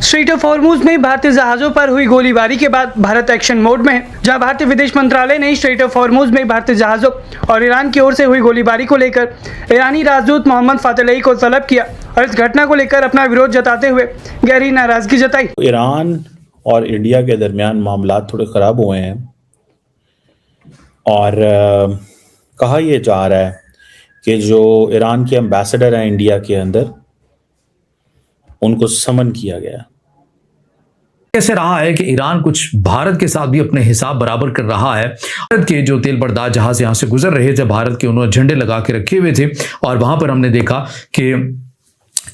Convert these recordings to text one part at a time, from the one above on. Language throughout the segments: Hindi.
स्ट्रेट ऑफ हॉर्मुज में भारतीय जहाजों पर हुई गोलीबारी के बाद भारत एक्शन मोड में है, जहां भारतीय विदेश मंत्रालय ने स्ट्रेट ऑफ हॉर्मुज में भारतीय जहाजों और ईरान की ओर से हुई गोलीबारी को लेकर ईरानी राजदूत मोहम्मद फातलेई को तलब किया और इस घटना को लेकर अपना विरोध जताते हुए गहरी नाराजगी जताई। ईरान और इंडिया के दरमियान मामला थोड़े खराब हुए हैं और कहा यह जा रहा है कि जो ईरान के एम्बेसडर हैं इंडिया के अंदर, उनको समन किया गया। कैसे रहा है कि ईरान कुछ भारत के साथ भी अपने हिसाब बराबर कर रहा है। भारत के जो तेल बर्दार जहाज यहां से गुजर रहे थे, भारत के उन्होंने झंडे लगा के रखे हुए थे और वहां पर हमने देखा कि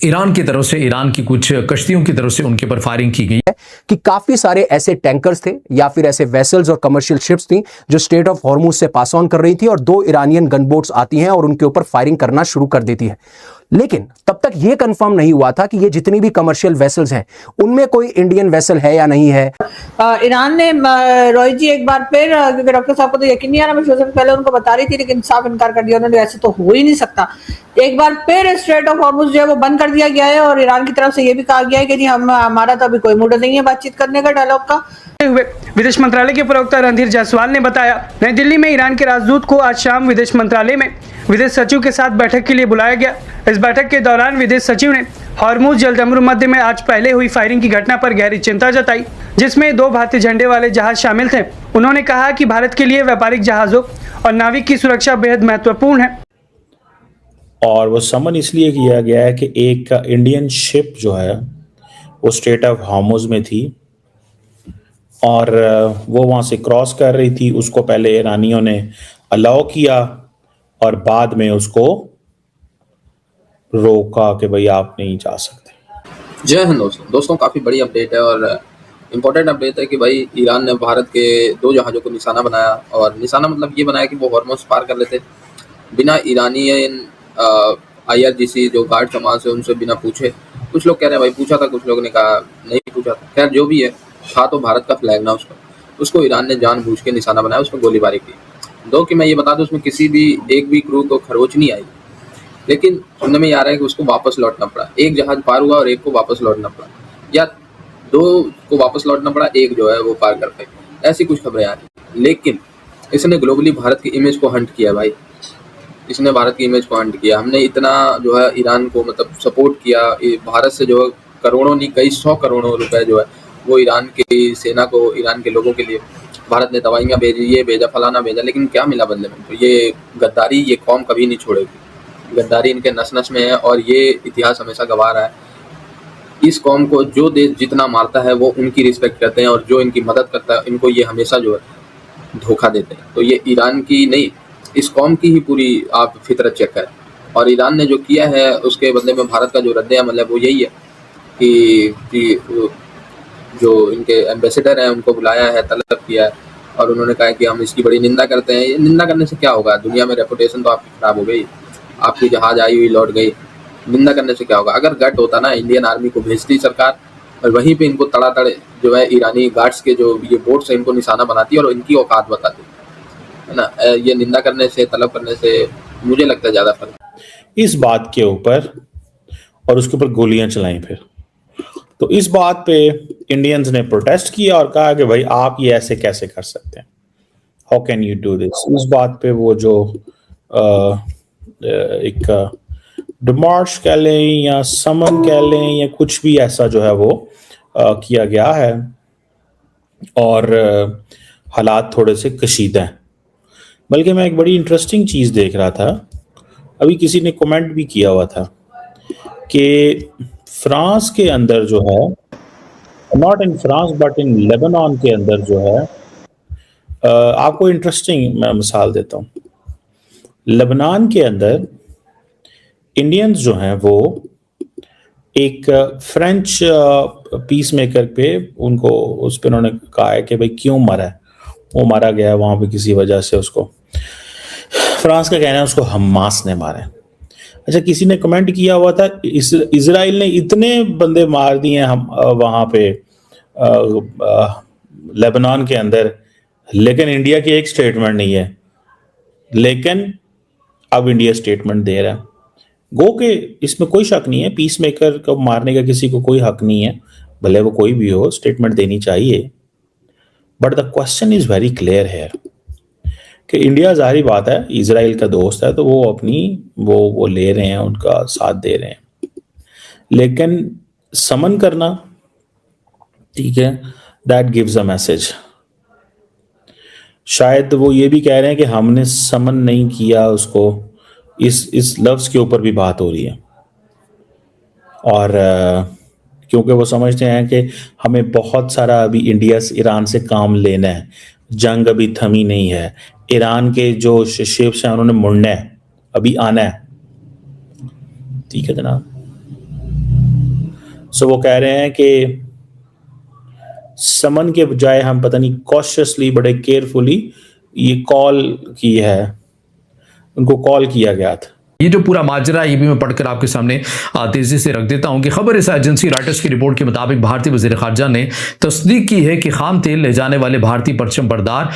ईरान की तरफ से, ईरान की कुछ कश्तियों की तरफ से उनके ऊपर फायरिंग की गई है कि काफी सारे ऐसे टैंकर्स थे या फिर ऐसे वेसल्स और कमर्शियल शिप्स थी जो स्ट्रेट ऑफ हॉर्मुज से पास ऑन कर रही थी और 2 ईरानियन गनबोट्स आती हैं और उनके ऊपर फायरिंग करना शुरू कर देती है। लेकिन तब तक यह कंफर्म नहीं हुआ था कि ये जितनी भी कमर्शियल वेसल्स हैं उनमें कोई इंडियन वेसल है या नहीं है। ईरान ने रॉय जी एक बार फिर, क्योंकि डॉक्टर साहब को तो यकीन नहीं आ रहा, मैं शो से पहले उनको बता रही थी लेकिन साफ इनकार कर दिया उन्होंने, ऐसे तो हो ही नहीं सकता। एक बार फिर स्ट्रेट ऑफ हॉर्मुज जो है वो बंद कर दिया गया है और ईरान की तरफ से ये भी कहा गया है कि नहीं, हमारा तो अभी कोई मूड नहीं है बातचीत करने का, डायलॉग का। विदेश मंत्रालय के प्रवक्ता रणधीर जायसवाल ने बताया, नई दिल्ली में ईरान के राजदूत को आज शाम विदेश मंत्रालय में विदेश सचिव के साथ बैठक के लिए बुलाया गया। इस बैठक के दौरान विदेश सचिव ने हॉर्मुज जलसमुद्र मध्य में आज पहले हुई फायरिंग की घटना पर गहरी चिंता जताई, जिसमें 2 भारतीय झंडे वाले जहाज शामिल थे। उन्होंने कहा कि भारत के लिए व्यापारिक जहाजों और नाविक की सुरक्षा बेहद महत्वपूर्ण है और वो समन इसलिए किया गया है कि एक इंडियन शिप जो है वो स्ट्रेट ऑफ हॉर्मुज में थी और वो वहाँ से क्रॉस कर रही थी। उसको पहले ईरानियों ने अलाउ किया और बाद में उसको रोका कि भाई आप नहीं जा सकते। जय हिंद दोस्तों, काफ़ी बड़ी अपडेट है और इम्पोर्टेंट अपडेट है कि भाई ईरान ने भारत के 2 जहाज़ों को निशाना बनाया और निशाना मतलब ये बनाया कि वो हॉर्मुज पार कर लेते बिना ईरानियन IRGC जो गार्ड समाज है उनसे बिना पूछे। कुछ लोग कह रहे हैं भाई पूछा था, कुछ लोगों ने कहा नहीं पूछा था। खैर जो भी है, था तो भारत का फ्लैग ना उसको ईरान ने जानबूझ के निशाना बनाया, उसमें गोलीबारी की। दो कि मैं ये बता दूं, उसमें किसी भी एक भी क्रू को खरोच नहीं आई, लेकिन सुनने में आ रहा है कि उसको वापस लौटना पड़ा। एक जहाज पार हुआ और एक को वापस लौटना पड़ा, या 2 को वापस लौटना पड़ा, एक जो है वो पार कर पाए, ऐसी कुछ खबरें आ रही। लेकिन इसने ग्लोबली भारत की इमेज को हंट किया भाई, इसने भारत की इमेज को हंट किया। हमने इतना जो है ईरान को मतलब सपोर्ट किया, भारत से जो करोड़ों नहीं कई 100 करोड़ों रुपए जो है वो ईरान की सेना को, ईरान के लोगों के लिए भारत ने दवाइयाँ भेजी, ये भेजा, फलाना भेजा, लेकिन क्या मिला बदले में? तो ये गद्दारी ये कौम कभी नहीं छोड़ेगी। गद्दारी इनके नस नस में है और ये इतिहास हमेशा गवाह रहा है। इस कौम को जो देश जितना मारता है वो उनकी रिस्पेक्ट करते हैं और जो इनकी मदद करता है इनको ये हमेशा जो है धोखा देते हैं। तो ये ईरान की नहीं, इस कौम की ही पूरी आप फितरत चेक करें। और ईरान ने जो किया है उसके बदले में भारत का जो रद्द-ए-अमल है वो यही है कि जो इनके एम्बेसडर हैं उनको बुलाया है, तलब किया है और उन्होंने कहा कि हम इसकी बड़ी निंदा करते हैं। ये निंदा करने से क्या होगा? दुनिया में रेपुटेशन तो आपकी खराब हो गई, आपकी जहाज आई हुई लौट गई, निंदा करने से क्या होगा? अगर गट होता ना, इंडियन आर्मी को भेजती सरकार और वहीं पे इनको तड़ातड़ जो है ईरानी गार्ड्स के जो ये बोट्स हैं इनको निशाना बनाती और इनकी औकात बताती, है ना। ये निंदा करने से, तलब करने से मुझे लगता है ज़्यादा फर्क इस बात के ऊपर और उसके ऊपर गोलियां चलाई फिर। तो इस बात पे इंडियंस ने प्रोटेस्ट किया और कहा कि भाई आप ये ऐसे कैसे कर सकते हैं, how can you do this. इस बात पे वो जो एक डिमार्च कह लें या समन कह लें या कुछ भी ऐसा जो है वो किया गया है और हालात थोड़े से कशीदा हैं। बल्कि मैं एक बड़ी इंटरेस्टिंग चीज़ देख रहा था, अभी किसी ने कमेंट भी किया हुआ था कि फ्रांस के अंदर जो है, not in France but in Lebanon के अंदर जो है, आपको इंटरेस्टिंग मैं मिसाल देता हूँ। लेबनान के अंदर इंडियंस जो हैं वो एक फ्रेंच पीस मेकर पे उनको उस पर उन्होंने कहा है कि भाई क्यों मरा है, वो मारा गया है वहाँ पे किसी वजह से, उसको फ्रांस का कहना है उसको हमास ने मारा है। अच्छा, किसी ने कमेंट किया हुआ था इजराइल ने इतने बंदे मार दिए हम वहाँ पे लेबनान के अंदर, लेकिन इंडिया की एक स्टेटमेंट नहीं है। लेकिन अब इंडिया स्टेटमेंट दे रहा है। गो के इसमें कोई शक नहीं है, पीस मेकर को मारने का किसी को कोई हक नहीं है, भले वो कोई भी हो, स्टेटमेंट देनी चाहिए। But the question is very clear है कि इंडिया, जाहिर बात है, इजराइल का दोस्त है, तो वो अपनी वो ले रहे हैं, उनका साथ दे रहे हैं। लेकिन समन करना, ठीक है, दैट गिव्स अ मैसेज। शायद वो ये भी कह रहे हैं कि हमने समन नहीं किया उसको, इस लफ्ज के ऊपर भी बात हो रही है। और क्योंकि वो समझते हैं कि हमें बहुत सारा अभी इंडिया से, ईरान से काम लेना है, जंग अभी थमी नहीं है, ईरान के जो शिप्स हैं उन्होंने मुड़ना है, अभी आना है, ठीक है जनाब। सो वो कह रहे हैं कि समन के बजाय हम पता नहीं कॉशियसली, बड़े केयरफुली ये कॉल की है, उनको कॉल किया गया था। ये जो पूरा माजरा है ये भी मैं पढ़कर आपके सामने तेजी से रख देता हूं कि खबर इस एजेंसी रॉयटर्स की रिपोर्ट के मुताबिक भारतीय वज़ीर ख़ारजा ने तस्दीक की है कि खाम तेल ले जाने वाले भारतीय परचम बरदार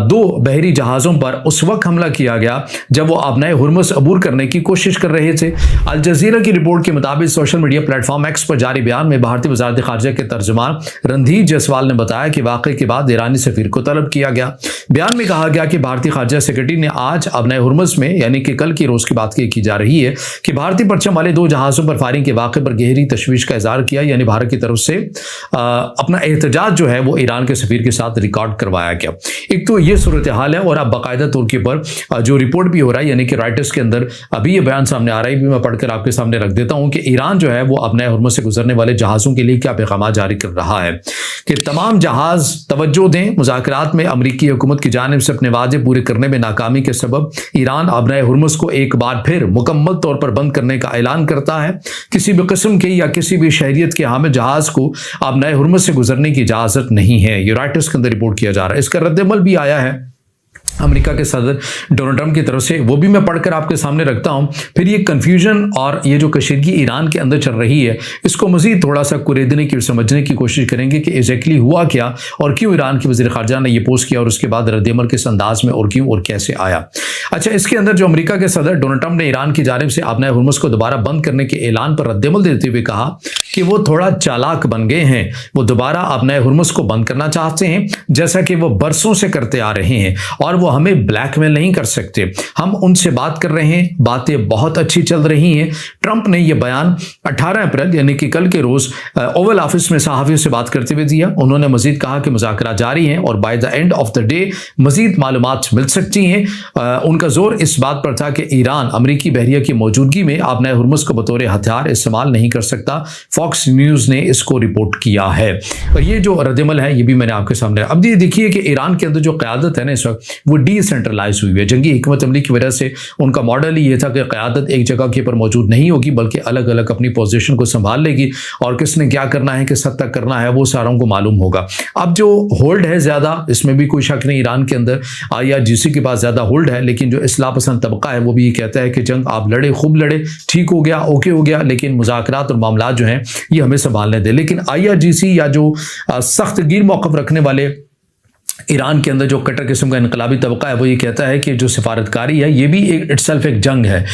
2 बहरी जहाज़ों पर उस वक्त हमला किया गया जब वो आबनाए हुर्मुज़ अबूर करने की कोशिश कर रहे थे। अल जज़ीरा की रिपोर्ट के मुताबिक सोशल मीडिया प्लेटफॉर्म एक्स पर जारी बयान में भारतीय वज़ारत ख़ारजा के तर्जुमान रणधीर जायसवाल ने बताया कि वाक़े के बाद ईरानी सफ़ीर को तलब किया गया। बयान में कहा गया कि भारतीय ख़ारजा सेक्रेटरी ने आज आबनाए हुर्मुज़ में, यानी कि कल की रोज़ की बात की जा रही है, कि भारतीय परचम वाले 2 जहाज़ों पर फायरिंग के वाक़े पर गहरी तशवीश का इज़हार किया। यानी भारत की तरफ से अपना एहतजाज जो है वो ईरान के सफ़ीर के साथ रिकॉर्ड करवाया गया। एक तो ये सूरत हाल है, और अब बाकायदा तौर के ऊपर जो रिपोर्ट भी हो रहा है, यानी कि रॉयटर्स के अंदर अभी ये बयान सामने आ रहा है, भी मैं पढ़कर आपके सामने रख देता हूँ कि ईरान जो है वो अपने हुर्मुज़ से गुजरने वाले जहाज़ों के लिए क्या पैगाम जारी कर रहा है कि तमाम जहाज़ तवज्जो दें। मुज़ाकरात में अमरीकी हुकूमत की जानिब से अपने वादे पूरे करने में नाकामी के सबब ईरान अपने हुर्मुज़ को एक बार फिर मुकम्मल तौर पर बंद करने का ऐलान करता है। किसी भी किस्म के या किसी भी शहरियत के हामिल जहाज को अब नए हुर्मुज़ से गुजरने की इजाजत नहीं है। ये रॉयटर्स के अंदर रिपोर्ट किया जा रहा है। इसका रद्दअमल भी आया है अमेरिका के सदर डोनाल्ड ट्रंप की तरफ से, वो भी मैं पढ़कर आपके सामने रखता हूं। फिर ये कन्फ्यूजन और ये जो कशीदगी ईरान के अंदर चल रही है, इसको मजीद थोड़ा सा कुरेदने की और समझने की कोशिश करेंगे कि एग्जैक्टली हुआ क्या और क्यों ईरान के वज़ीर ख़ारजा ने ये पोस्ट किया और उसके बाद रद्दअमल किस अंदाज में और क्यों और कैसे आया। अच्छा, इसके अंदर जो अमेरिका के सदर डोनाल्ड ट्रंप ने ईरान की जानिब से अपने हुर्मुज़ को दोबारा बंद करने के ऐलान पर रद्दअमल देते हुए कहा कि वो थोड़ा चालाक बन गए हैं, वो दोबारा अपने हुर्मुज़ को बंद करना चाहते हैं जैसा कि वो बरसों से करते आ रहे हैं, और वो हमें ब्लैकमेल नहीं कर सकते। हम उनसे बात कर रहे हैं, बातें बहुत अच्छी चल रही हैं। ट्रंप ने यह बयान 18 अप्रैल यानी कि कल के रोज ओवल ऑफिस में सहाफ़ियों से बात करते हुए दिया। उन्होंने मजीद कहा कि मुज़ाकरात जारी हैं और by the end of the day मजीद मालूमात मिल सकती हैं। उनका जोर इस बात पर था कि ईरान अमरीकी बहरिया की मौजूदगी में अपने हुर्मुज़ को बतौर हथियार इस्तेमाल नहीं कर सकता। फॉक्स न्यूज़ ने इसको रिपोर्ट किया है और ये जो रद्दअमल है ये भी मैंने आपके सामने। अब ये देखिए कि ईरान के अंदर जो क़यादत है ना इस वक्त वो डिसेंट्रलाइज हुई है। जंगी हिकमत अमली की वजह से उनका मॉडल ही ये था कि क़यादत एक जगह के ऊपर मौजूद नहीं होगी बल्कि अलग अलग अपनी पोजीशन को संभाल लेगी और किसने क्या करना है, किस हद तक करना है, वो सारों को मालूम होगा। अब जो होल्ड है ज़्यादा, इसमें भी कोई शक नहीं, ईरान के अंदर IRGC के पास ज़्यादा होल्ड है, लेकिन जो इस्लाह पसंद तबका है वो भी ये कहता है कि जंग आप लड़े, खूब लड़े, ठीक हो गया, ओके हो गया, लेकिन मुज़ाकरात और मामला जो हैं ये हमें संभालने दे। लेकिन IRGC या जो सख्त गिर मौक़िफ़ रखने वाले ईरान के अंदर जो कट्टर किस्म का इनकलाबी तबका है वो ये कहता है कि जो सिफारतकारी है ये भी इटसेल्फ एक जंग है।